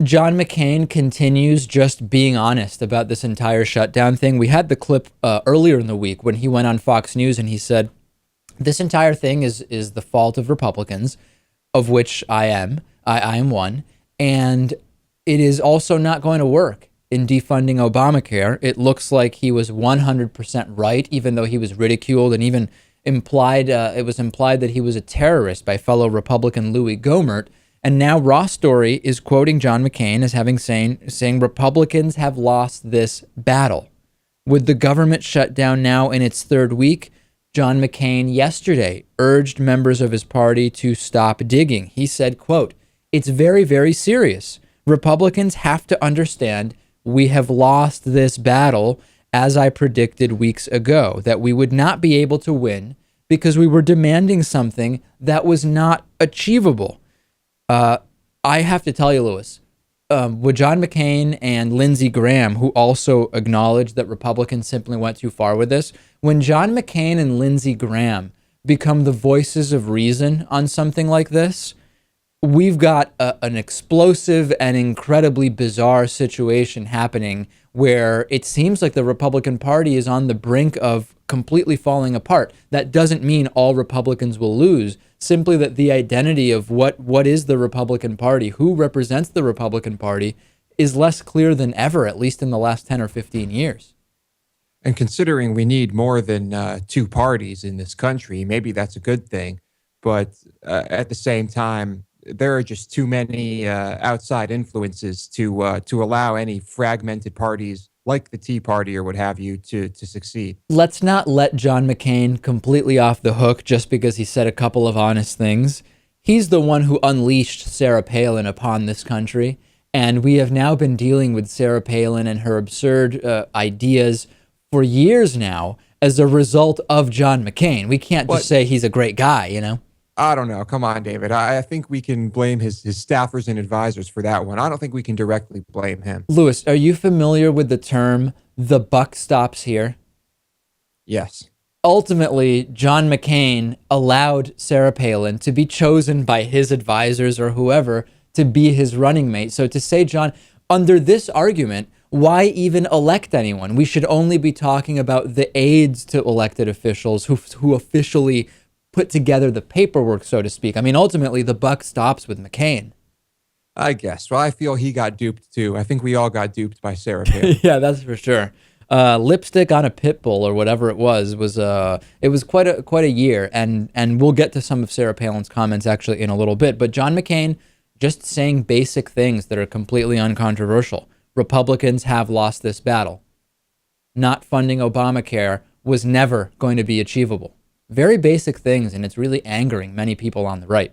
John McCain continues just being honest about this entire shutdown thing. We had the clip earlier in the week when he went on Fox News and he said, this entire thing is the fault of Republicans, of which I am. I am one. And it is also not going to work in defunding Obamacare. It looks like he was 100% right, even though he was ridiculed and even implied, it was implied that he was a terrorist by fellow Republican Louis Gohmert. And now Ross Story is quoting John McCain as having saying Republicans have lost this battle. With the government shut down now in its third week, John McCain yesterday urged members of his party to stop digging. He said, quote, "It's very, very serious. Republicans have to understand we have lost this battle, as I predicted weeks ago, that we would not be able to win because we were demanding something that was not achievable." I have to tell you, Lewis, with John McCain and Lindsey Graham, who also acknowledged that Republicans simply went too far with this, when John McCain and Lindsey Graham become the voices of reason on something like this, we've got an explosive and incredibly bizarre situation happening where it seems like the Republican Party is on the brink of completely falling apart. That doesn't mean all Republicans will lose, simply that the identity of what is the Republican Party, who represents the Republican Party, is less clear than ever, at least in the last 10 or 15 years. And considering we need more than two parties in this country, maybe that's a good thing. But at the same time, there are just too many outside influences to allow any fragmented parties like the Tea Party or what have you to succeed. Let's not let John McCain completely off the hook just because he said a couple of honest things. He's the one who unleashed Sarah Palin upon this country, and we have now been dealing with Sarah Palin and her absurd ideas for years now as a result of John McCain. We can't just say he's a great guy, you know? I don't know. Come on, David. I think we can blame his staffers and advisors for that one. I don't think we can directly blame him. Lewis, are you familiar with the term, the buck stops here? Yes. Ultimately, John McCain allowed Sarah Palin to be chosen by his advisors or whoever to be his running mate. So to say, John, under this argument, why even elect anyone? We should only be talking about the aides to elected officials who officially put together the paperwork, so to speak. I mean, ultimately, the buck stops with McCain. I guess. Well, I feel he got duped too. I think we all got duped by Sarah Palin. Yeah, that's for sure. Lipstick on a pit bull or whatever it was it was quite a year, and we'll get to some of Sarah Palin's comments actually in a little bit. But John McCain just saying basic things that are completely uncontroversial. Republicans have lost this battle. Not funding Obamacare was never going to be achievable. Very basic things, and it's really angering many people on the right.